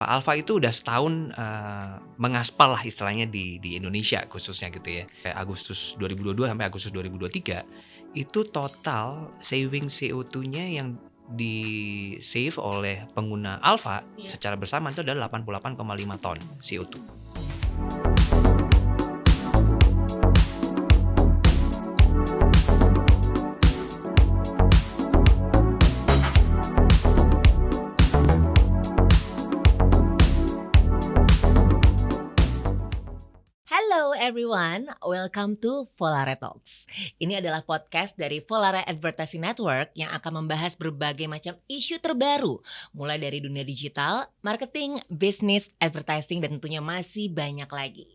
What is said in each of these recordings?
Alfa itu udah setahun, mengaspal lah istilahnya di Indonesia khususnya gitu ya. Kayak Agustus 2022 sampai Agustus 2023, itu total saving CO2-nya yang di-save oleh pengguna Alfa secara bersamaan itu adalah 88,5 ton CO2. Hello everyone, welcome to Volare Talks. Ini adalah podcast dari Volare Advertising Network yang akan membahas berbagai macam isu terbaru, mulai dari dunia digital, marketing, bisnis, advertising, dan tentunya masih banyak lagi.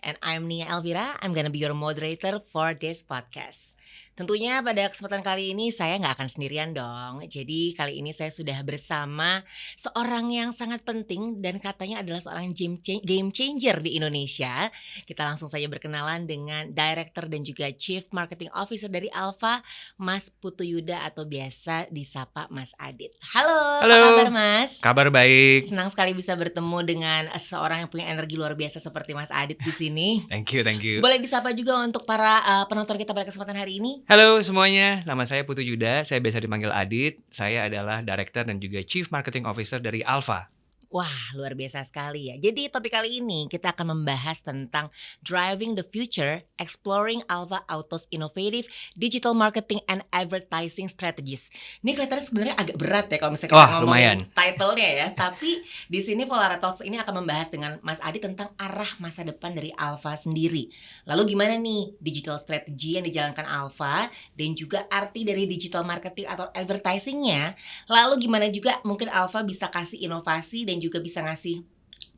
And I'm Nia Elvira, I'm gonna be your moderator for this podcast. Tentunya pada kesempatan kali ini saya nggak akan sendirian dong. Jadi kali ini saya sudah bersama seorang yang sangat penting dan katanya adalah seorang game changer di Indonesia. Kita langsung saja berkenalan dengan Director dan juga Chief Marketing Officer dari Alfa, Mas Putu Yuda atau biasa disapa Mas Adit. Halo, Halo. apa kabar Mas? Kabar baik. Senang sekali bisa bertemu dengan seorang yang punya energi luar biasa seperti Mas Adit di sini. Thank you. Boleh disapa juga untuk para penonton kita pada kesempatan hari ini. Halo semuanya, nama saya Putu Yuda, saya biasa dipanggil Adit. Saya adalah Director dan juga Chief Marketing Officer dari Alfa. Wah, luar biasa sekali ya. Jadi topik kali ini kita akan membahas tentang Driving the Future, Exploring Alfa Auto's Innovative Digital Marketing and Advertising Strategies. Ini kelihatannya sebenarnya agak berat ya kalau misalnya kita ngomongin lumayan title-nya ya. Tapi di sini Volare Talks ini akan membahas dengan Mas Adi tentang arah masa depan dari Alfa sendiri. Lalu gimana nih digital strategy yang dijalankan Alfa dan juga arti dari digital marketing atau advertising-nya. Lalu gimana juga mungkin Alfa bisa kasih inovasi dan juga bisa ngasih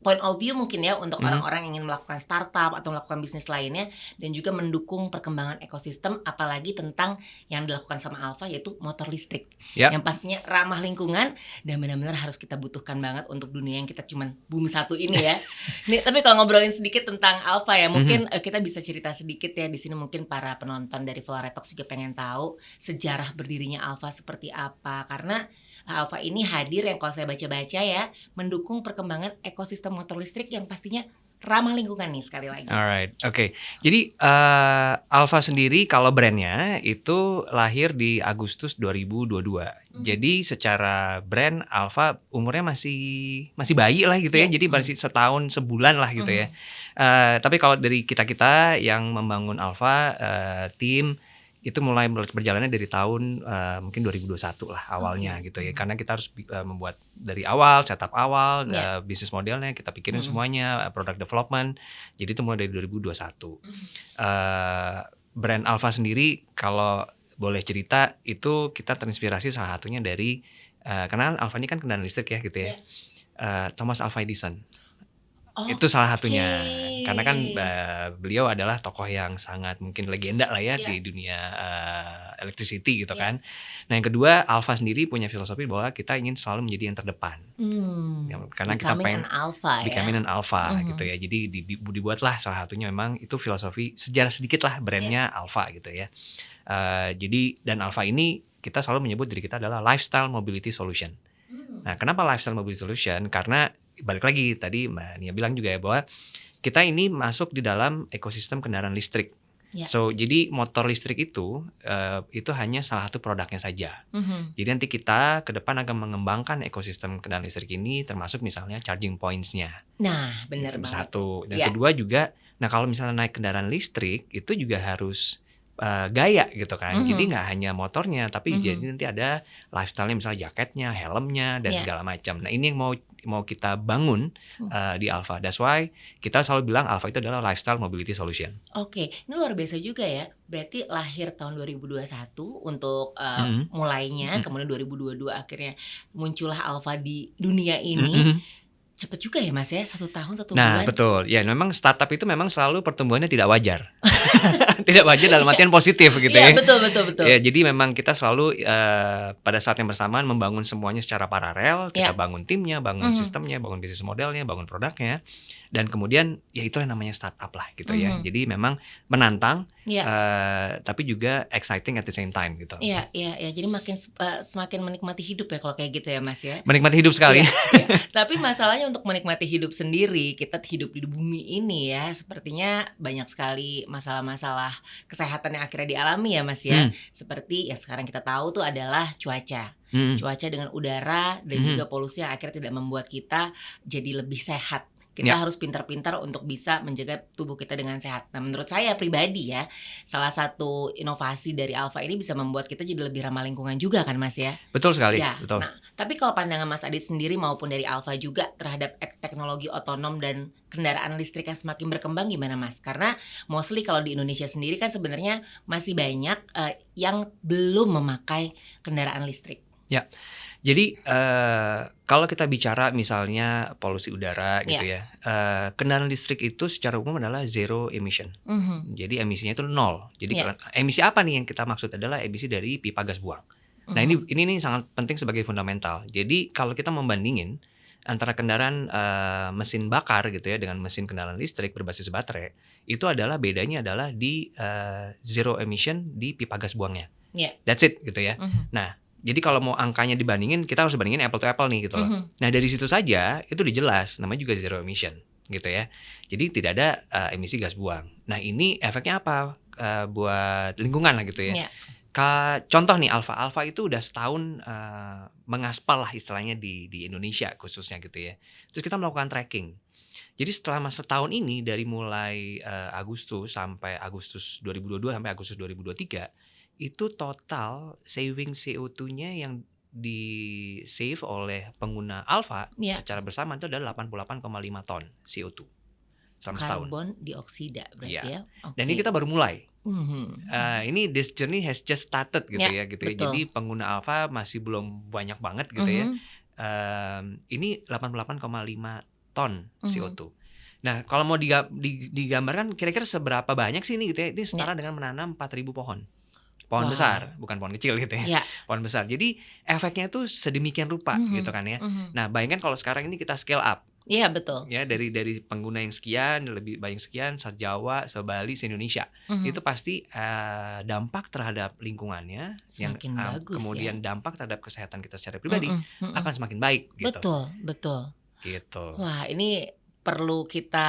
point of view mungkin ya untuk orang-orang yang ingin melakukan startup atau melakukan bisnis lainnya dan juga mendukung perkembangan ekosistem, apalagi tentang yang dilakukan sama Alfa yaitu motor listrik yang pastinya ramah lingkungan dan benar-benar harus kita butuhkan banget untuk dunia yang kita cuman bumi satu ini ya. Nih, tapi kalau ngobrolin sedikit tentang Alfa ya mungkin kita bisa cerita sedikit ya di sini, mungkin para penonton dari Volare Talks juga pengen tahu sejarah berdirinya Alfa seperti apa, karena Alfa ini hadir yang kalau saya baca-baca ya mendukung perkembangan ekosistem motor listrik yang pastinya ramah lingkungan nih sekali lagi. Alright, oke. Jadi Alfa sendiri kalau brandnya itu lahir di Agustus 2022. Jadi secara brand Alfa umurnya masih bayi lah gitu ya. Jadi masih setahun sebulan lah gitu ya. Tapi kalau dari kita yang membangun Alfa, tim itu mulai berjalannya dari tahun mungkin 2021 lah awalnya gitu ya, karena kita harus membuat dari awal, setup awal, bisnis modelnya kita pikirin semuanya, product development, jadi itu mulai dari 2021. Brand Alfa sendiri kalau boleh cerita itu kita terinspirasi salah satunya dari karena Alfa ini kan kendaraan listrik ya gitu ya, Thomas Alva Edison. Itu salah satunya, karena kan beliau adalah tokoh yang sangat mungkin legenda lah ya di dunia electricity gitu kan. Nah yang kedua, Alfa sendiri punya filosofi bahwa kita ingin selalu menjadi yang terdepan. Karena kita pengen becoming an alpha gitu ya. Jadi dibuatlah salah satunya memang itu filosofi sejarah sedikit lah brandnya Alfa gitu ya. Jadi dan Alfa ini kita selalu menyebut diri kita adalah lifestyle mobility solution. Nah kenapa lifestyle mobility solution? Karena balik lagi tadi Mbak Nia bilang juga ya bahwa kita ini masuk di dalam ekosistem kendaraan listrik. So jadi motor listrik itu hanya salah satu produknya saja. Jadi nanti kita ke depan akan mengembangkan ekosistem kendaraan listrik ini, termasuk misalnya charging points-nya. Nah benar banget. Satu. Dan kedua juga, nah kalau misalnya naik kendaraan listrik itu juga harus gaya gitu kan. Jadi nggak hanya motornya, tapi jadi nanti ada lifestyle-nya, misalnya jaketnya, helmnya dan segala macam. Nah ini yang mau kita bangun di Alfa. That's why kita selalu bilang Alfa itu adalah lifestyle mobility solution. Oke, ini luar biasa juga ya. Berarti lahir tahun 2021 untuk mulainya, kemudian 2022 akhirnya muncullah Alfa di dunia ini. Cepet juga ya Mas ya, 1 tahun 1 bulan. Nah betul, ya memang startup itu memang selalu pertumbuhannya tidak wajar. Tidak wajar dalam artian positif gitu Iya, ya. betul. Ya, jadi memang kita selalu pada saat yang bersamaan membangun semuanya secara paralel. Kita Iya. bangun timnya, bangun Mhm. sistemnya, bangun bisnis modelnya, bangun produknya, dan kemudian ya itu yang namanya startup lah gitu ya. Mhm. Jadi memang menantang, Iya. tapi juga exciting at the same time gitu. Iya. Jadi semakin menikmati hidup ya kalau kayak gitu ya Mas ya. Menikmati hidup sekali. Iya. Tapi masalahnya untuk menikmati hidup sendiri, kita hidup di bumi ini ya, sepertinya banyak sekali masalah-masalah kesehatan yang akhirnya dialami ya Mas ya. Seperti ya sekarang kita tahu tuh adalah cuaca. Cuaca dengan udara dan juga polusi yang akhirnya tidak membuat kita jadi lebih sehat. Kita harus pintar-pintar untuk bisa menjaga tubuh kita dengan sehat. Nah, menurut saya pribadi ya, salah satu inovasi dari Alfa ini bisa membuat kita jadi lebih ramah lingkungan juga kan Mas ya? Betul sekali. Ya. Betul. Nah, tapi kalau pandangan Mas Adit sendiri maupun dari Alfa juga terhadap teknologi otonom dan kendaraan listrik yang semakin berkembang gimana Mas? Karena mostly kalau di Indonesia sendiri kan sebenarnya masih banyak yang belum memakai kendaraan listrik. Ya, jadi kalau kita bicara misalnya polusi udara gitu ya, kendaraan listrik itu secara umum adalah zero emission. Jadi emisinya itu 0. Jadi emisi apa nih yang kita maksud adalah emisi dari pipa gas buang. Nah ini nih sangat penting sebagai fundamental. Jadi kalau kita membandingin antara kendaraan mesin bakar gitu ya dengan mesin kendaraan listrik berbasis baterai, itu adalah bedanya adalah di zero emission di pipa gas buangnya. That's it gitu ya. Nah, jadi kalau mau angkanya dibandingin, kita harus bandingin apple to apple nih gitu loh. Nah dari situ saja itu udah jelas, namanya juga zero emission gitu ya. Jadi tidak ada emisi gas buang. Nah ini efeknya apa buat lingkungan lah gitu ya. Contoh nih Alfa itu udah setahun mengaspal lah istilahnya di Indonesia khususnya gitu ya. Terus kita melakukan tracking. Jadi setelah masa tahun ini dari mulai Agustus sampai Agustus 2022 sampai Agustus 2023 itu total saving CO2-nya yang di-save oleh pengguna Alfa secara bersamaan itu adalah 88,5 ton CO2 selama setahun. Karbon dioksida berarti ya. Dan ini kita baru mulai. Ini this journey has just started gitu ya. Jadi pengguna Alfa masih belum banyak banget gitu ya. Ini 88,5 ton CO2. Nah kalau mau digambarkan kira-kira seberapa banyak sih ini gitu ya. Ini setara dengan menanam 4.000 pohon. Pohon besar, bukan pohon kecil gitu ya. Pohon besar. Jadi efeknya itu sedemikian rupa gitu kan ya. Nah, bayangkan kalau sekarang ini kita scale up. Iya, betul. Ya, dari pengguna yang sekian, lebih banyak sekian, se-Jawa, se-Bali, se-Indonesia. Itu pasti dampak terhadap lingkungannya semakin yang bagus kemudian dampak terhadap kesehatan kita secara pribadi akan semakin baik gitu. Betul. Gitu. Wah, ini perlu kita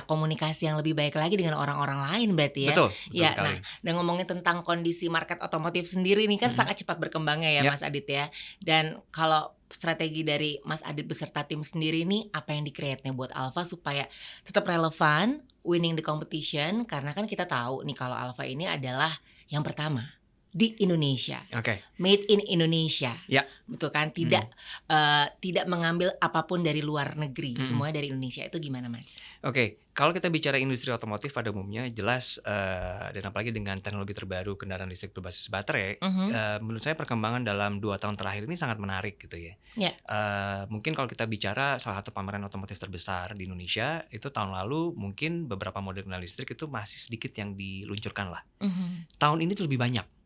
komunikasi yang lebih baik lagi dengan orang-orang lain berarti ya. Betul sekali. Dan ngomongin tentang kondisi market otomotif sendiri ini kan sangat cepat berkembangnya ya Mas Adit ya. Dan kalau strategi dari Mas Adit beserta tim sendiri ini apa yang di-create-nya buat Alfa supaya tetap relevan, winning the competition, karena kan kita tahu nih kalau Alfa ini adalah yang pertama di Indonesia, made in Indonesia, betul kan? Tidak mengambil apapun dari luar negeri, semuanya dari Indonesia. Itu gimana Mas? Kalau kita bicara industri otomotif pada umumnya jelas dan apalagi dengan teknologi terbaru kendaraan listrik berbasis baterai, menurut saya perkembangan dalam 2 tahun terakhir ini sangat menarik gitu ya. Mungkin kalau kita bicara salah satu pameran otomotif terbesar di Indonesia itu tahun lalu mungkin beberapa model kendaraan listrik itu masih sedikit yang diluncurkan lah. Tahun ini tuh lebih banyak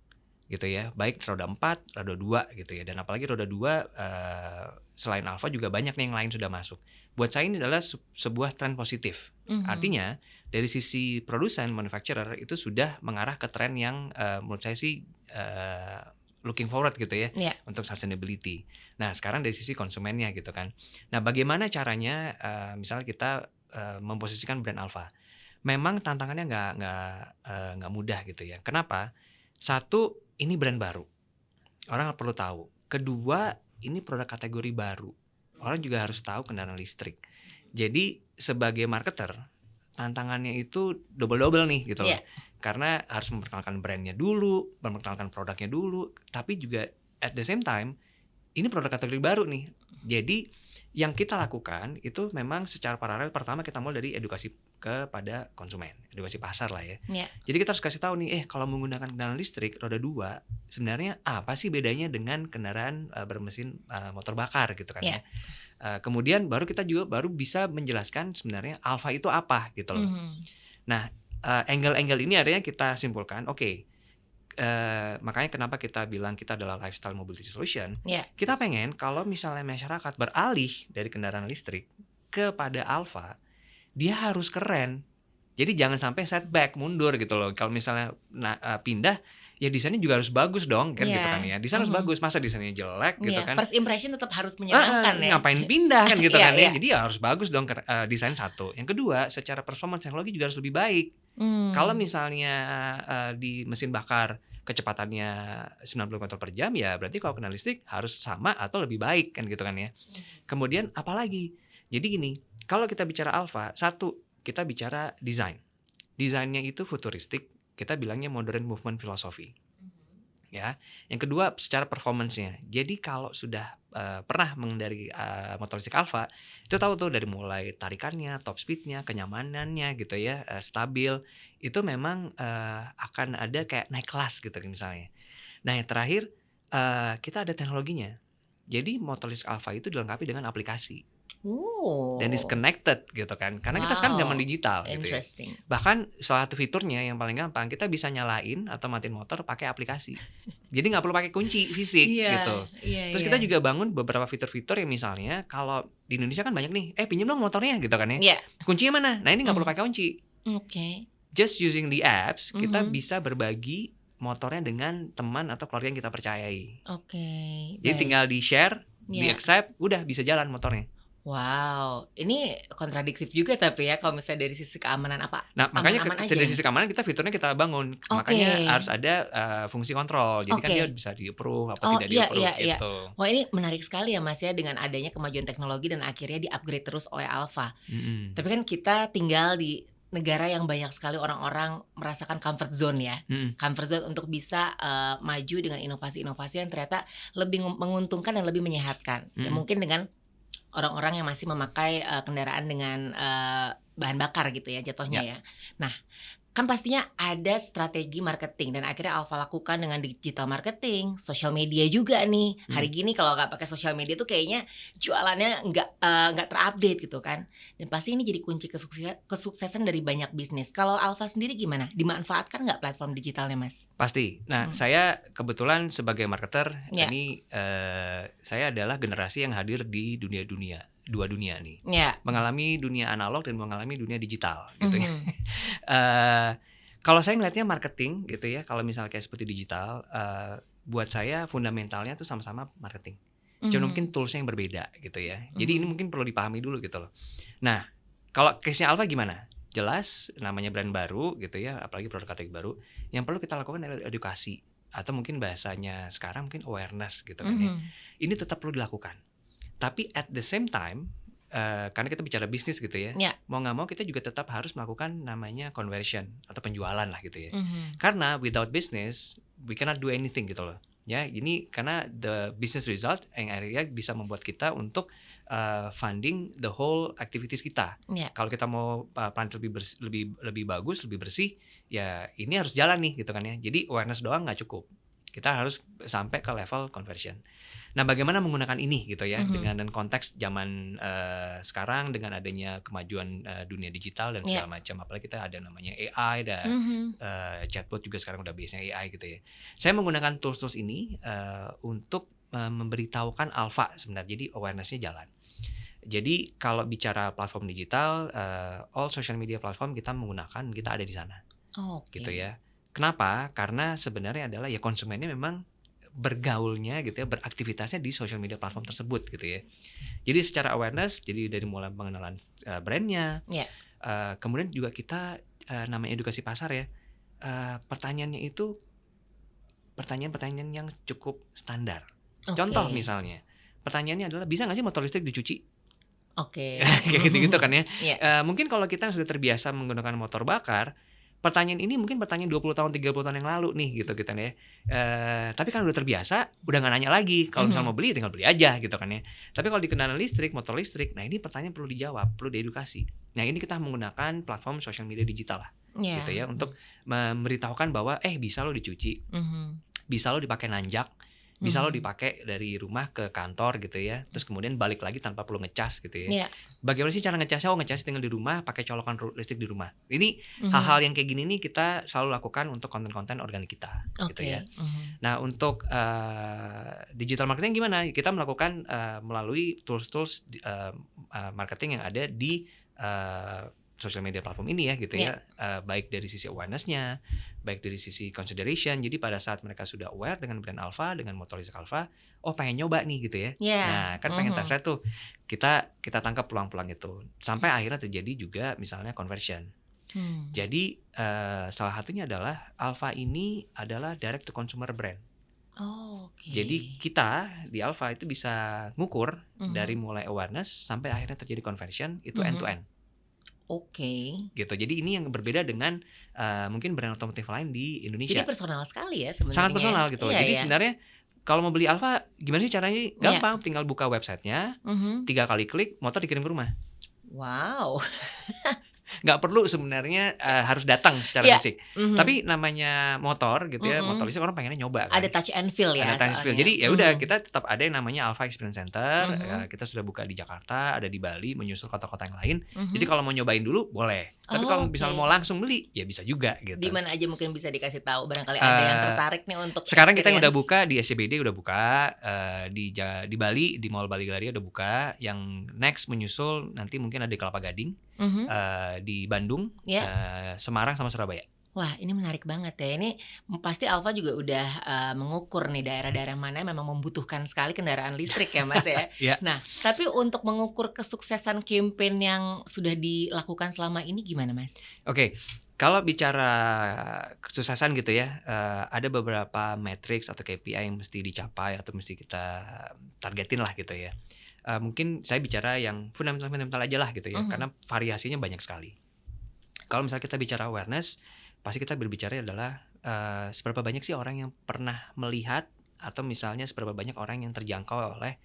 gitu ya, baik roda 4, roda 2 gitu ya, dan apalagi roda 2 selain Alfa juga banyak nih yang lain sudah masuk. Buat saya ini adalah sebuah tren positif. Artinya dari sisi produsen manufacturer itu sudah mengarah ke tren yang menurut saya sih looking forward gitu ya untuk sustainability. Nah sekarang dari sisi konsumennya gitu kan. Nah bagaimana caranya misalnya kita memposisikan brand Alfa? Memang tantangannya nggak mudah gitu ya. Kenapa? Satu, ini brand baru, orang perlu tahu. Kedua, ini produk kategori baru, orang juga harus tahu kendaraan listrik. Jadi sebagai marketer, tantangannya itu double nih gitu loh. Karena harus memperkenalkan brandnya dulu, memperkenalkan produknya dulu, tapi juga at the same time, ini produk kategori baru nih. Jadi yang kita lakukan itu memang secara paralel, pertama kita mulai dari edukasi kepada konsumen, edukasi pasar lah ya. Jadi kita harus kasih tahu nih, kalau menggunakan kendaraan listrik roda 2 sebenarnya apa sih bedanya dengan kendaraan bermesin motor bakar gitu kan ya. Kemudian baru kita juga bisa menjelaskan sebenarnya Alfa itu apa gitu loh. Nah angle-angle ini akhirnya kita simpulkan, makanya kenapa kita bilang kita adalah lifestyle mobility solution. Kita pengen kalau misalnya masyarakat beralih dari kendaraan listrik kepada Alfa, dia harus keren. Jadi jangan sampai setback, mundur gitu loh. Kalau misalnya pindah, ya desainnya juga harus bagus dong, kan gitu kan ya. Desain harus bagus, masa desainnya jelek gitu kan. First impression tetap harus menyenangkan ya. Ngapain pindah kan gitu kan ya. Jadi ya harus bagus dong desain satu. Yang kedua, secara performance teknologi juga harus lebih baik. Kalau misalnya di mesin bakar kecepatannya 90 km per jam, ya berarti kalau kena listrik harus sama atau lebih baik kan gitu kan ya. Kemudian apalagi? Jadi gini, kalau kita bicara Alfa, satu, kita bicara desain. Desainnya itu futuristik, kita bilangnya modern movement philosophy. Ya. Yang kedua secara performance-nya. Jadi kalau sudah pernah mengendari motor listrik Alfa, itu tahu tuh dari mulai tarikannya, top speed-nya, kenyamanannya gitu ya, stabil. Itu memang akan ada kayak naik kelas gitu misalnya. Nah, yang terakhir kita ada teknologinya. Jadi motor listrik Alfa itu dilengkapi dengan aplikasi. Dan is connected gitu kan. Karena kita sekarang zaman digital gitu ya. Bahkan salah satu fiturnya yang paling gampang, kita bisa nyalain atau matiin motor pakai aplikasi. Jadi nggak perlu pakai kunci fisik gitu. Terus kita juga bangun beberapa fitur-fitur yang misalnya kalau di Indonesia kan banyak nih, pinjem dong motornya gitu kan ya. Kuncinya mana? Nah, ini nggak perlu pakai kunci. Just using the apps, kita bisa berbagi motornya dengan teman atau keluarga yang kita percayai. Jadi tinggal di-share, di-accept, udah bisa jalan motornya. Wow, ini kontradiktif juga tapi ya kalau misalnya dari sisi keamanan apa? Nah, makanya dari sisi keamanan fiturnya kita bangun. Makanya harus ada fungsi kontrol. Jadi kan dia bisa di-approve apa tidak di-approve gitu. Wah, ini menarik sekali ya Mas ya, dengan adanya kemajuan teknologi dan akhirnya di-upgrade terus oleh Alfa. Tapi kan kita tinggal di negara yang banyak sekali orang-orang merasakan comfort zone ya. Comfort zone untuk bisa maju dengan inovasi-inovasi yang ternyata lebih menguntungkan dan lebih menyehatkan. Ya, mungkin dengan orang-orang yang masih memakai kendaraan dengan bahan bakar gitu ya jatuhnya ya. Nah, kan pastinya ada strategi marketing dan akhirnya Alfa lakukan dengan digital marketing, social media juga nih. Hari gini kalau nggak pakai social media tuh kayaknya jualannya nggak terupdate gitu kan. Dan pasti ini jadi kunci kesuksesan dari banyak bisnis. Kalau Alfa sendiri gimana? Dimanfaatkan nggak platform digitalnya, Mas? Pasti. Nah, saya kebetulan sebagai marketer, ini saya adalah generasi yang hadir di dua dunia nih, mengalami dunia analog dan mengalami dunia digital gitu ya. Kalau saya ngelihatnya marketing gitu ya, kalau misalnya kayak seperti digital, buat saya fundamentalnya tuh sama-sama marketing. Cuma mungkin toolsnya yang berbeda gitu ya. Jadi ini mungkin perlu dipahami dulu gitu loh. Nah, kalau case-nya Alfa gimana? Jelas namanya brand baru gitu ya, apalagi produk kategori baru. Yang perlu kita lakukan adalah edukasi atau mungkin bahasanya sekarang mungkin awareness gitu kan ya. Ini tetap perlu dilakukan. Tapi at the same time, karena kita bicara bisnis gitu ya, mau nggak mau kita juga tetap harus melakukan namanya conversion atau penjualan lah gitu ya. Karena without business, we cannot do anything gitu loh. Ya, ini karena the business result yang akhirnya bisa membuat kita untuk funding the whole activities kita. Kalau kita mau planet lebih bagus, lebih bersih, ya ini harus jalan nih gitu kan ya. Jadi awareness doang nggak cukup. Kita harus sampai ke level conversion. Nah, bagaimana menggunakan ini gitu ya, dengan konteks zaman sekarang dengan adanya kemajuan dunia digital dan segala macam. Apalagi kita ada namanya AI dan chatbot juga sekarang udah biasanya AI gitu ya. Saya menggunakan tools-tools ini untuk memberitahukan Alfa sebenarnya. Jadi awareness-nya jalan. Jadi kalau bicara platform digital, all social media platform kita ada di sana. Gitu ya. Kenapa? Karena sebenarnya adalah ya konsumennya memang bergaulnya gitu ya, beraktivitasnya di social media platform tersebut gitu ya. Jadi secara awareness, jadi dari mulai pengenalan brandnya, kemudian juga kita namanya edukasi pasar ya. Pertanyaannya itu pertanyaan-pertanyaan yang cukup standar. Contoh misalnya, pertanyaannya adalah bisa nggak sih motor listrik dicuci? Kayak gitu-gitu kan ya. Mungkin kalau kita sudah terbiasa menggunakan motor bakar, pertanyaan ini mungkin pertanyaan 20 tahun, 30 tahun yang lalu nih gitu kan ya. Tapi kan udah terbiasa, udah gak nanya lagi. Kalau misalnya mau beli, tinggal beli aja gitu kan ya. Tapi kalau di kendaraan listrik, motor listrik, nah ini pertanyaan perlu dijawab, perlu diedukasi. Nah ini kita menggunakan platform social media digital lah. Gitu ya, untuk memberitahukan bahwa bisa lo dicuci, bisa lo dipakai nanjak, bisa lo dipakai dari rumah ke kantor gitu ya, terus kemudian balik lagi tanpa perlu ngecas gitu ya. Iya. Bagaimana sih cara ngecasnya? Ngecas tinggal di rumah, pakai colokan listrik di rumah. Ini Mhm. hal-hal yang kayak gini nih kita selalu lakukan untuk konten-konten organik kita gitu Oke. ya. Nah untuk digital marketing gimana? Kita melakukan melalui tools-tools marketing yang ada di social media platform ini ya gitu ya. Baik dari sisi awareness-nya, baik dari sisi consideration. Jadi pada saat mereka sudah aware dengan brand Alpha, dengan Motorlistrik Alpha, oh pengen nyoba nih gitu ya. Iya. Nah kan pengen tes tuh, kita tangkap peluang-peluang itu. Sampai akhirnya terjadi juga misalnya conversion. Jadi salah satunya adalah Alpha ini adalah direct to consumer brand. Oke. Jadi kita di Alpha itu bisa ngukur dari mulai awareness sampai akhirnya terjadi conversion itu end to end. Oke. Gitu. Jadi ini yang berbeda dengan mungkin brand otomotif lain di Indonesia. Jadi personal sekali ya sebenarnya. Sangat personal gitu. Iya, Jadi ya. sebenarnya kalau mau beli Alpha gimana sih caranya? Gampang, tinggal buka websitenya, 3 kali klik, motor dikirim ke rumah. Wow. Nggak perlu sebenarnya harus datang secara fisik. Tapi namanya motor gitu ya, motor listrik orang pengennya nyoba kan. Ada touch and feel ya. Ada touch and feel. Jadi ya udah kita tetap ada yang namanya Alpha Experience Center. Kita sudah buka di Jakarta, ada di Bali, menyusul kota-kota yang lain. Jadi kalau mau nyobain dulu boleh. Tapi kalau misalnya mau langsung beli ya bisa juga gitu. Di mana aja mungkin bisa dikasih tahu barangkali ada yang tertarik nih untuk sekarang kita yang udah buka di SCBD udah buka, di Bali, di Mall Bali Galleria udah buka. Yang next menyusul nanti mungkin ada di Kelapa Gading, di Bandung, Semarang sama Surabaya. Wah, ini menarik banget ya. Ini pasti Alpha juga udah mengukur nih daerah-daerah mana yang memang membutuhkan sekali kendaraan listrik ya Mas ya. Nah, tapi untuk mengukur kesuksesan campaign yang sudah dilakukan selama ini gimana Mas? Oke, kalau bicara kesuksesan gitu ya, ada beberapa matrix atau KPI yang mesti dicapai atau mesti kita targetin lah gitu ya. Mungkin saya bicara yang fundamental aja lah gitu ya, karena variasinya banyak sekali. Kalau misalnya kita bicara awareness, pasti kita berbicara adalah seberapa banyak sih orang yang pernah melihat atau misalnya seberapa banyak orang yang terjangkau oleh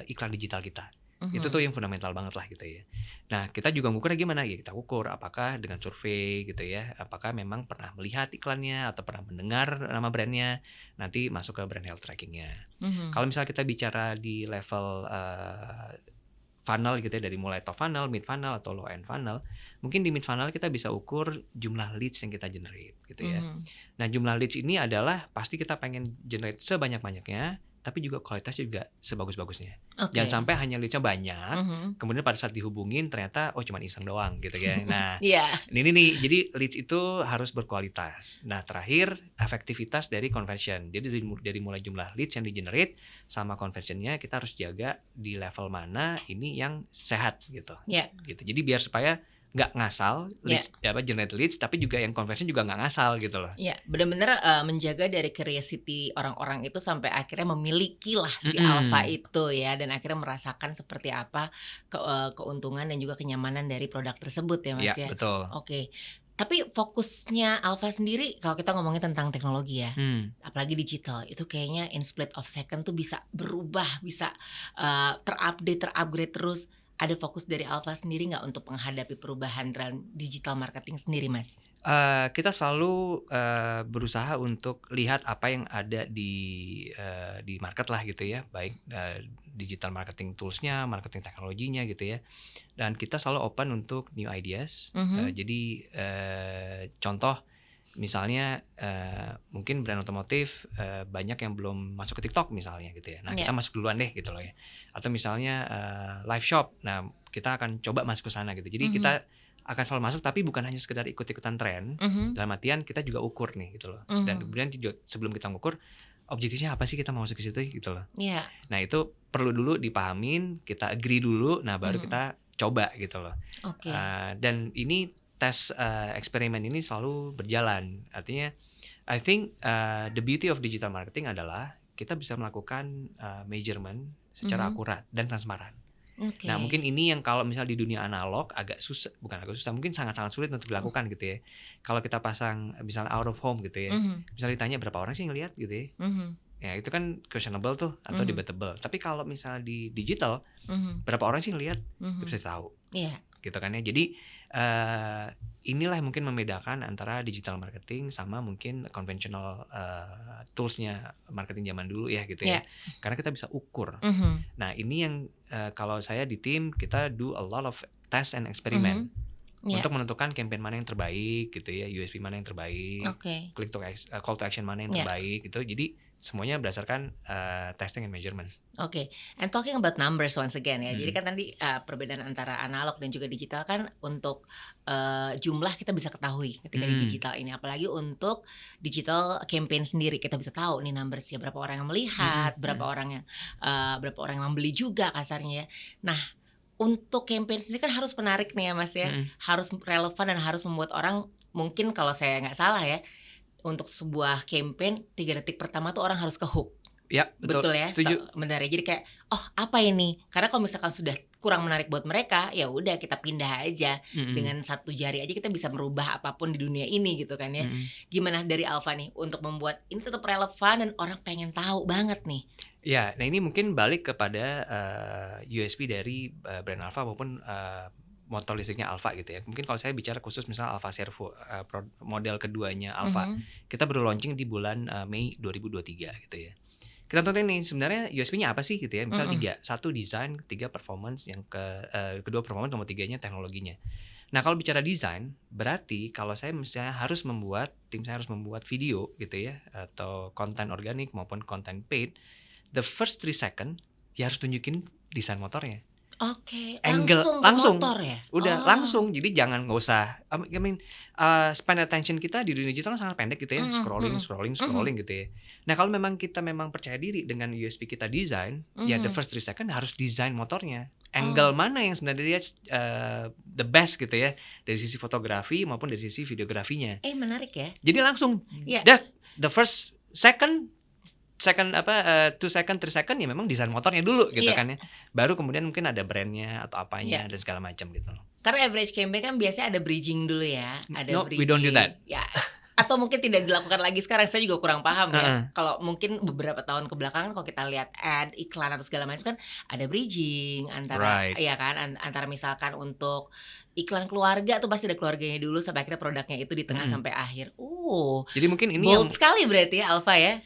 iklan digital kita. Itu tuh yang fundamental banget lah gitu ya. Nah kita juga ngukurnya gimana ya, kita ukur apakah dengan survei gitu ya, apakah memang pernah melihat iklannya atau pernah mendengar nama brandnya, nanti masuk ke brand health trackingnya. Kalau misalnya kita bicara di level funnel gitu ya, dari mulai top funnel, mid funnel atau low end funnel, mungkin di mid funnel kita bisa ukur jumlah leads yang kita generate gitu ya. Nah jumlah leads ini adalah pasti kita pengen generate sebanyak-banyaknya, tapi juga kualitasnya juga sebagus-bagusnya. Jangan sampai hanya leadsnya banyak, kemudian pada saat dihubungin ternyata cuma iseng doang gitu ya. Nah ini nih, jadi leads itu harus berkualitas. Nah terakhir efektivitas dari conversion. Jadi dari mulai jumlah leads yang di-generate sama conversionnya kita harus jaga di level mana ini yang sehat gitu. Gitu. Jadi biar supaya nggak ngasal leads, generate leads, tapi juga yang conversion juga nggak ngasal gitu loh. Iya, benar-benar menjaga dari curiosity orang-orang itu sampai akhirnya memiliki lah si Alpha itu ya, dan akhirnya merasakan seperti apa keuntungan dan juga kenyamanan dari produk tersebut ya Mas ya. Betul. Oke. Tapi fokusnya Alpha sendiri kalau kita ngomongin tentang teknologi ya, apalagi digital, itu kayaknya in split of second tuh bisa berubah, bisa terupgrade terus. Ada fokus dari Alpha sendiri nggak untuk menghadapi perubahan tren digital marketing sendiri Mas? Kita selalu berusaha untuk lihat apa yang ada di market lah gitu ya, baik digital marketing toolsnya, marketing teknologinya gitu ya, dan kita selalu open untuk new ideas. Jadi contoh misalnya mungkin brand otomotif banyak yang belum masuk ke TikTok misalnya gitu ya. Nah kita masuk duluan deh gitu loh ya. Atau misalnya live shop. Nah kita akan coba masuk ke sana gitu. Jadi kita akan selalu masuk tapi bukan hanya sekedar ikut-ikutan tren. Dalam artian kita juga ukur nih gitu loh. Dan kemudian sebelum kita ngukur objektifnya apa sih kita mau masuk ke situ gitu loh. Nah itu perlu dulu dipahamin, kita agree dulu. Nah baru kita coba gitu loh. Dan ini tes eksperimen ini selalu berjalan. Artinya, I think the beauty of digital marketing adalah kita bisa melakukan measurement secara akurat dan transparan. Nah mungkin ini yang kalau misalnya di dunia analog agak susah, bukan agak susah, mungkin sangat-sangat sulit untuk dilakukan gitu ya. Kalau kita pasang misalnya out of home gitu ya, misalnya ditanya berapa orang sih ngelihat gitu ya. Ya itu kan questionable tuh atau debatable. Tapi kalau misalnya di digital, berapa orang sih ngelihat, bisa tahu. gitu kan ya. Jadi inilah yang mungkin membedakan antara digital marketing sama mungkin conventional toolsnya marketing zaman dulu ya gitu ya. Yeah. Karena kita bisa ukur. Mhm. Nah ini yang kalau saya di tim kita do a lot of test and experiment Yeah. untuk menentukan campaign mana yang terbaik gitu ya, USP mana yang terbaik, Oke. call to action mana yang Yeah. terbaik gitu. Jadi semuanya berdasarkan testing and measurement. Oke, and talking about numbers once again ya. Jadi Hmm. kan tadi perbedaan antara analog dan juga digital kan untuk jumlah kita bisa ketahui ketika di digital ini, apalagi untuk digital campaign sendiri kita bisa tahu nih numbersnya berapa orang yang melihat, berapa orang yang membeli juga kasarnya ya. Nah, untuk campaign sendiri kan harus menarik nih ya Mas ya, harus relevan dan harus membuat orang, mungkin kalau saya nggak salah ya, untuk sebuah campaign 3 detik pertama tuh orang harus ke-hook. Ya, betul ya, setuju. benar ya. Jadi kayak, oh apa ini? Karena kalau misalkan sudah kurang menarik buat mereka, ya udah kita pindah aja. Dengan satu jari aja kita bisa merubah apapun di dunia ini gitu kan ya. Gimana dari Alfa nih untuk membuat ini tetap relevan dan orang pengen tahu banget nih? Ya, nah ini mungkin balik kepada USP dari brand Alfa maupun motor listriknya Alfa gitu ya. Mungkin kalau saya bicara khusus misal Alfa Servo, model keduanya Alfa, kita baru launching di bulan Mei 2023 gitu ya. Kita tonton nih sebenarnya USP-nya apa sih gitu ya. Misal 3, 1 desain, 3 performance, yang kedua performance, nomor 3-nya teknologinya. Nah kalau bicara desain, berarti kalau saya misalnya tim saya harus membuat video gitu ya, atau konten organik maupun konten paid, the first 3 second ya harus tunjukin desain motornya. Oke, Angle langsung motor ya? Udah langsung. Jadi jangan nggak usah spend attention kita di dunia digital sangat pendek gitu ya, scrolling gitu ya. Nah kalau memang kita percaya diri dengan USP kita desain, ya the first 3 second harus desain motornya. Angle mana yang sebenarnya the best gitu ya, dari sisi fotografi maupun dari sisi videografinya. Menarik ya. Jadi langsung the first second 2 second 3 second ya memang desain motornya dulu gitu kan ya. Baru kemudian mungkin ada brandnya atau apanya dan segala macam gitu loh. Karena average campaign kan biasanya ada bridging dulu ya. No, we don't do that. Ya. Atau mungkin tidak dilakukan lagi sekarang, saya juga kurang paham ya. Kalau mungkin beberapa tahun kebelakangan kalau kita lihat ad, iklan atau segala macam kan ada bridging antara ya kan, antara misalkan untuk iklan keluarga tuh pasti ada keluarganya dulu sampai akhirnya produknya itu di tengah sampai akhir. Jadi mungkin ini bold sekali berarti ya Alfa ya.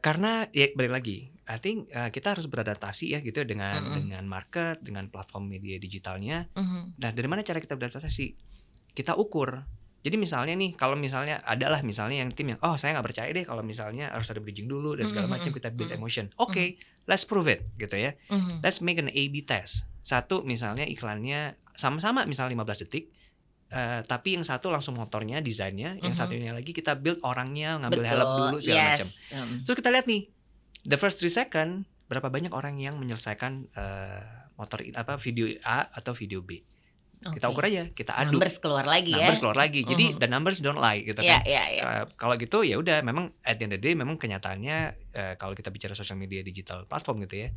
Karena ya balik lagi, I think kita harus beradaptasi ya gitu dengan market, dengan platform media digitalnya. Nah, dari mana cara kita beradaptasi? Kita ukur. Jadi misalnya nih, kalau misalnya adalah misalnya yang tim yang saya nggak percaya deh kalau misalnya harus ada bridging dulu dan segala macam, kita build emotion. Oke, let's prove it gitu ya. Let's make an A/B test. Satu misalnya iklannya sama-sama misalnya 15 detik. Tapi yang satu langsung motornya, desainnya, yang satunya lagi kita build orangnya, ngambil helm dulu segala macam. Terus kita lihat nih, the first 3 second berapa banyak orang yang menyelesaikan video A atau video B. Kita ukur aja, kita adu. Numbers keluar lagi. Jadi the numbers don't lie gitu kan. Kalau gitu ya udah, memang at the end of the day memang kenyataannya kalau kita bicara social media digital platform gitu ya,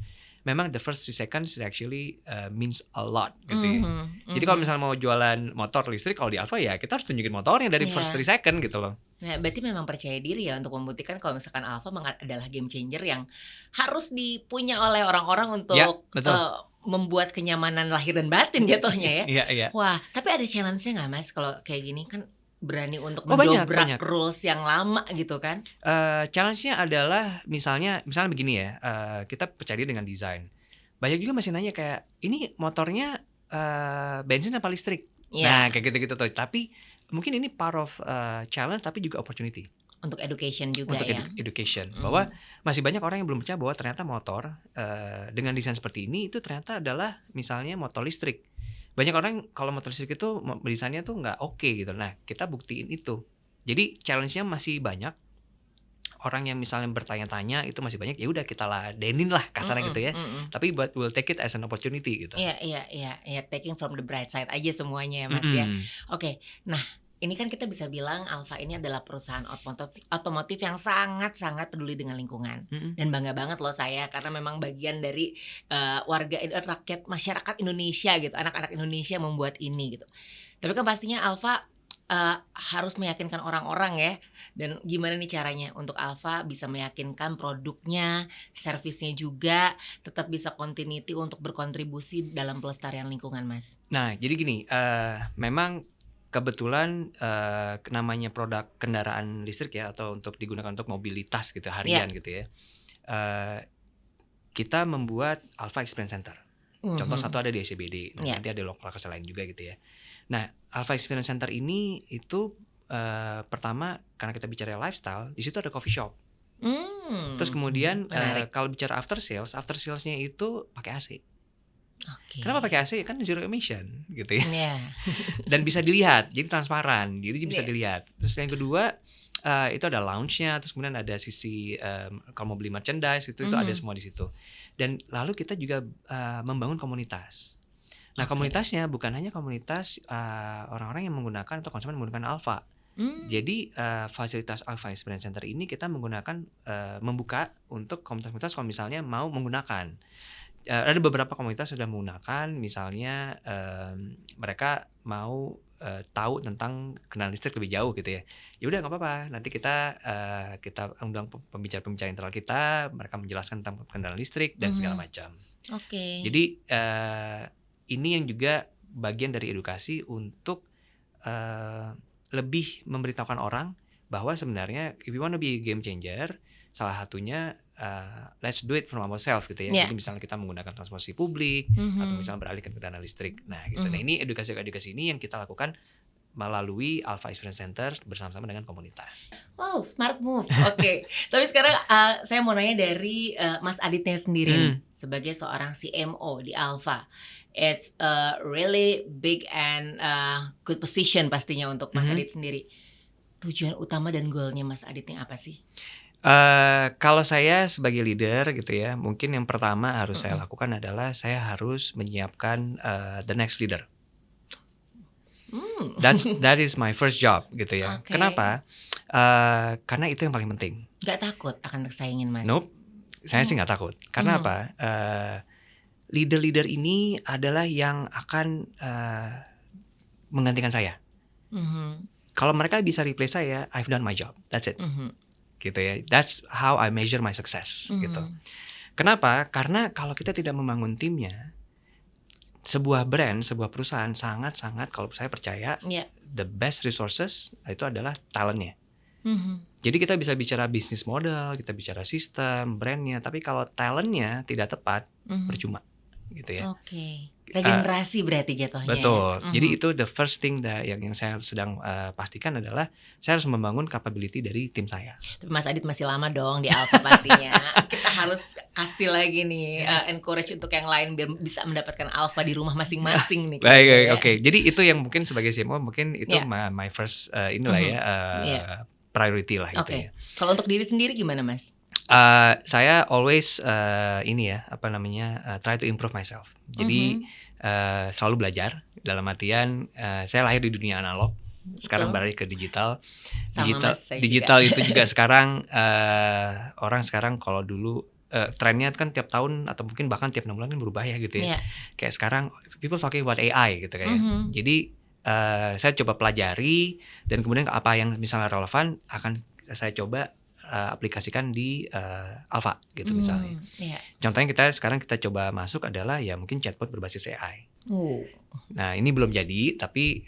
memang the first 3 seconds actually means a lot gitu ya. Jadi kalau misalnya mau jualan motor listrik kalau di Alfa ya kita harus tunjukin motornya dari first 3 second gitu loh. Nah, berarti memang percaya diri ya untuk membuktikan kalau misalkan Alfa adalah game changer yang harus dipunya oleh orang-orang untuk membuat kenyamanan lahir dan batin jatuhnya ya. Iya. Wah, tapi ada challenge-nya nggak Mas kalau kayak gini kan berani untuk mendobrak rules yang lama gitu kan? Challenge-nya adalah misalnya begini ya, kita percaya diri dengan desain. Banyak juga masih nanya kayak, ini motornya bensin apa listrik? Nah kayak gitu-gitu tuh. Tapi mungkin ini part of challenge tapi juga opportunity. Untuk education juga ya. Education. Bahwa masih banyak orang yang belum percaya bahwa ternyata motor dengan desain seperti ini itu ternyata adalah misalnya motor listrik. Banyak orang kalau motor listrik itu desainnya tuh nggak oke gitu. Nah kita buktiin itu. Jadi challenge-nya masih banyak. Orang yang misalnya bertanya-tanya itu masih banyak, ya udah kita ladenin lah kasarnya gitu ya. Tapi we'll take it as an opportunity gitu. Iya, taking from the bright side aja semuanya ya Mas ya. Oke, nah ini kan kita bisa bilang Alfa ini adalah perusahaan otomotif yang sangat-sangat peduli dengan lingkungan. Dan bangga banget loh saya karena memang bagian dari rakyat masyarakat Indonesia gitu, anak-anak Indonesia membuat ini gitu. Tapi kan pastinya Alfa harus meyakinkan orang-orang ya. Dan gimana nih caranya untuk Alfa bisa meyakinkan produknya, servisnya juga tetap bisa continuity untuk berkontribusi dalam pelestarian lingkungan, Mas? Nah, jadi gini, memang kebetulan namanya produk kendaraan listrik ya, atau untuk digunakan untuk mobilitas gitu harian gitu ya. Kita membuat Alfa Experience Center. Contoh satu ada di SCBD, nanti ada lokasi lain juga gitu ya. Nah, Alfa Experience Center ini itu pertama karena kita bicara lifestyle, di situ ada coffee shop. Terus kemudian kalau bicara after salesnya itu pakai AC. Kenapa pakai AC? Kan zero emission gitu ya. Dan bisa dilihat, jadi transparan, jadi bisa dilihat. Terus yang kedua itu ada lounge-nya, terus kemudian ada sisi kalau mau beli merchandise itu ada semua di situ. Dan lalu kita juga membangun komunitas. Nah, komunitasnya bukan hanya komunitas orang-orang yang menggunakan atau konsumen menggunakan Alfa. Jadi fasilitas Alfa Experience Center ini kita menggunakan membuka untuk komunitas-komunitas kalau misalnya mau menggunakan. Ada beberapa komunitas sudah menggunakan, misalnya mereka mau tahu tentang kendaraan listrik lebih jauh gitu ya. Ya udah nggak apa-apa, nanti kita undang pembicara-pembicara internal kita, mereka menjelaskan tentang kendaraan listrik dan segala macam. Jadi ini yang juga bagian dari edukasi untuk lebih memberitahukan orang bahwa sebenarnya if you want to be a game changer, salah satunya let's do it from ourselves gitu ya. Jadi misalnya kita menggunakan transportasi publik atau misalnya beralih ke kendaraan listrik. Nah, gitu. Nah, ini edukasi ini yang kita lakukan melalui Alfa Experience Center bersama-sama dengan komunitas. Wow, smart move. Tapi sekarang saya mau nanya dari Mas Aditnya sendiri nih, sebagai seorang CMO di Alfa. It's a really big and good position pastinya untuk Mas Adit sendiri. Tujuan utama dan goalnya Mas Aditnya apa sih? Kalau saya sebagai leader gitu ya, mungkin yang pertama harus saya lakukan adalah saya harus menyiapkan the next leader. That is my first job gitu ya. Kenapa? Karena itu yang paling penting. Gak takut akan tersaingin, Mas? Nope, saya sih gak takut. Karena apa? Leader-leader ini adalah yang akan menggantikan saya. Kalau mereka bisa replace saya, I've done my job. That's it. Gitu ya. That's how I measure my success gitu. Kenapa? Karena kalau kita tidak membangun timnya, sebuah brand, sebuah perusahaan sangat-sangat, kalau saya percaya the best resources itu adalah talentnya. Jadi kita bisa bicara bisnis model, kita bicara sistem, brandnya, tapi kalau talentnya tidak tepat, percuma gitu ya. Regenerasi berarti jatuhnya. Betul. Jadi itu the first thing yang saya sedang pastikan adalah saya harus membangun capability dari tim saya. Tapi Mas Adit masih lama dong di Alfa pastinya. Kita harus kasih lagi nih encourage untuk yang lain biar bisa mendapatkan Alfa di rumah masing-masing nih. Baik, oke. Jadi itu yang mungkin sebagai CMO mungkin itu my first priority lah gitu ya. Kalau untuk diri sendiri gimana, Mas? Saya always try to improve myself. Jadi selalu belajar. Dalam artian saya lahir di dunia analog, sekarang beralih ke digital. Digital itu juga sekarang orang sekarang kalau dulu trennya kan tiap tahun atau mungkin bahkan tiap 6 bulan kan berubah ya gitu ya. Kayak sekarang people talking about AI gitu kayak. Jadi saya coba pelajari dan kemudian apa yang misalnya relevan akan saya coba aplikasikan di Alfa gitu misalnya. Contohnya kita coba masuk adalah ya mungkin chatbot berbasis AI. Nah, ini belum jadi tapi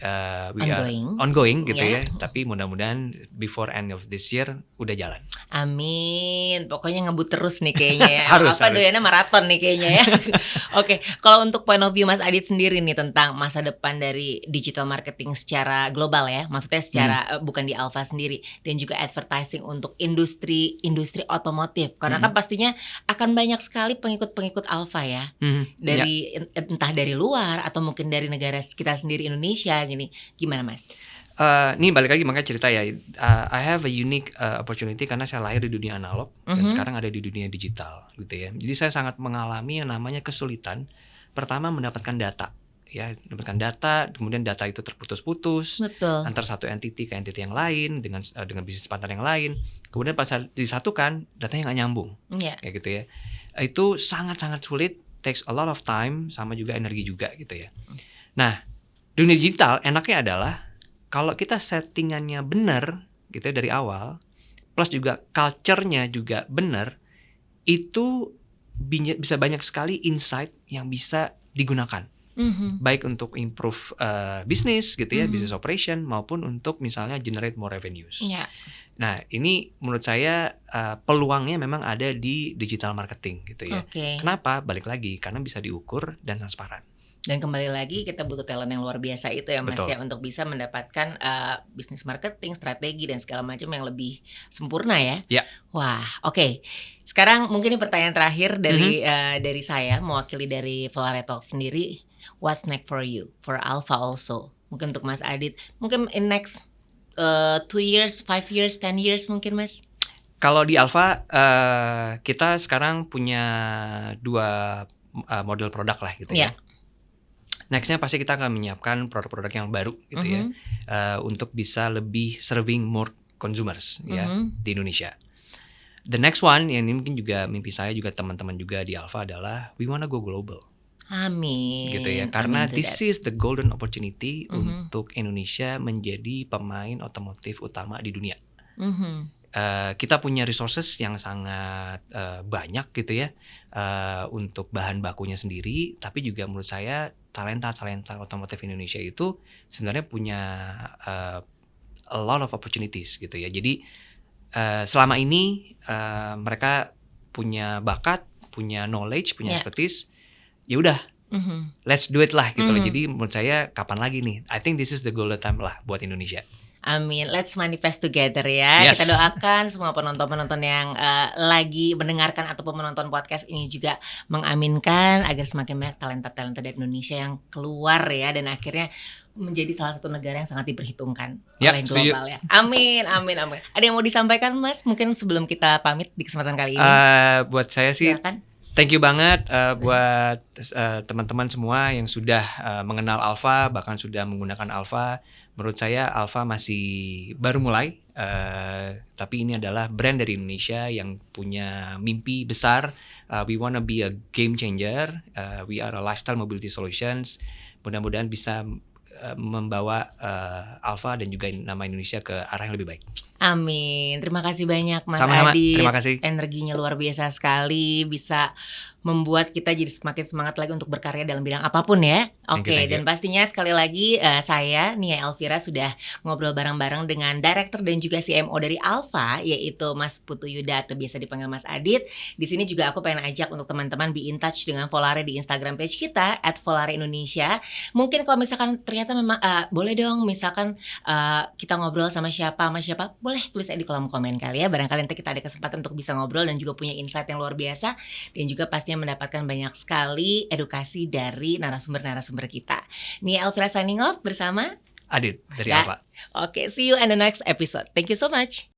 we are ongoing gitu ya. Tapi mudah-mudahan before end of this year udah jalan. Amin. Pokoknya ngebut terus nih kayaknya ya. harus. Doyannya maraton nih kayaknya ya. Kalau untuk point of view Mas Adit sendiri nih tentang masa depan dari digital marketing secara global ya. Maksudnya secara bukan di Alfa sendiri dan juga advertising untuk industri otomotif. Karena kan pastinya akan banyak sekali pengikut-pengikut Alfa ya. Dari entah dari luar atau mungkin dari negara kita sendiri Indonesia gini. Gimana, Mas? Nih balik lagi makanya cerita ya. I have a unique opportunity karena saya lahir di dunia analog dan sekarang ada di dunia digital gitu ya. Jadi saya sangat mengalami yang namanya kesulitan. Pertama mendapatkan data. Ya, mendapatkan data, kemudian data itu terputus-putus antar satu entity ke entity yang lain dengan bisnis partner yang lain. Kemudian pas disatukan datanya nggak nyambung, kayak gitu ya. Itu sangat-sangat sulit. Takes a lot of time sama juga energi juga gitu ya. Nah, dunia digital enaknya adalah kalau kita settingannya benar gitu ya dari awal, plus juga culture-nya juga benar, itu bisa banyak sekali insight yang bisa digunakan. Baik untuk improve bisnis gitu ya, business operation, maupun untuk misalnya generate more revenues. Yeah. Nah, ini menurut saya peluangnya memang ada di digital marketing gitu ya. Kenapa? Balik lagi, karena bisa diukur dan transparan. Dan kembali lagi kita butuh talent yang luar biasa itu ya Mas. Betul. Ya, untuk bisa mendapatkan bisnis marketing, strategi dan segala macam yang lebih sempurna ya. Ya. Wah, oke. Sekarang mungkin ini pertanyaan terakhir dari saya mewakili dari Volare Talk sendiri. What's next for you, for Alpha also? Mungkin untuk Mas Adit, mungkin in next 2 years, 5 years, 10 years mungkin Mas? Kalau di Alpha kita sekarang punya 2 model produk lah gitu ya. Nextnya pasti kita akan menyiapkan produk-produk yang baru gitu ya, untuk bisa lebih serving more consumers ya di Indonesia. The next one yang ini mungkin juga mimpi saya juga teman-teman juga di Alpha adalah we wanna go global. Amin. Gitu ya, karena this is the golden opportunity untuk Indonesia menjadi pemain otomotif utama di dunia. Kita punya resources yang sangat banyak gitu ya, untuk bahan bakunya sendiri, tapi juga menurut saya talenta otomotif Indonesia itu sebenarnya punya a lot of opportunities gitu ya. Jadi selama ini mereka punya bakat, punya knowledge, punya expertise, ya udah, let's do it lah gitu loh. Jadi menurut saya kapan lagi nih? I think this is the golden time lah buat Indonesia. Amin, let's manifest together ya. Kita doakan semua penonton-penonton yang lagi mendengarkan ataupun menonton podcast ini juga mengaminkan agar semakin banyak talenta-talenta dari Indonesia yang keluar ya, dan akhirnya menjadi salah satu negara yang sangat diperhitungkan oleh global ya. Amin. Ada yang mau disampaikan Mas? Mungkin sebelum kita pamit di kesempatan kali ini. Buat saya sih, silakan. Thank you banget buat teman-teman semua yang sudah mengenal Alpha, bahkan sudah menggunakan Alpha. Menurut saya Alpha masih baru mulai, tapi ini adalah brand dari Indonesia yang punya mimpi besar. We wanna be a game changer. We are a lifestyle mobility solutions. Mudah-mudahan bisa membawa Alpha dan juga nama Indonesia ke arah yang lebih baik. Amin. Terima kasih banyak Mas Adit. Terima kasih. Energinya luar biasa sekali, bisa membuat kita jadi semakin semangat lagi untuk berkarya dalam bidang apapun ya. Oke, dan pastinya sekali lagi saya Nia Elvira sudah ngobrol bareng-bareng dengan Director dan juga CMO dari Alpha, yaitu Mas Putu Yuda atau biasa dipanggil Mas Adit. Di sini juga aku pengen ajak untuk teman-teman be in touch dengan Volare di Instagram page kita @VolareIndonesia. Mungkin kalau misalkan ternyata memang boleh dong misalkan kita ngobrol sama siapa, boleh tulis aja di kolom komen kali ya. Barangkali nanti kita ada kesempatan untuk bisa ngobrol dan juga punya insight yang luar biasa, dan juga pastinya mendapatkan banyak sekali edukasi dari narasumber-narasumber kita. Nia Elvira signing off bersama Adit dari Alpha. Oke, see you in the next episode. Thank you so much.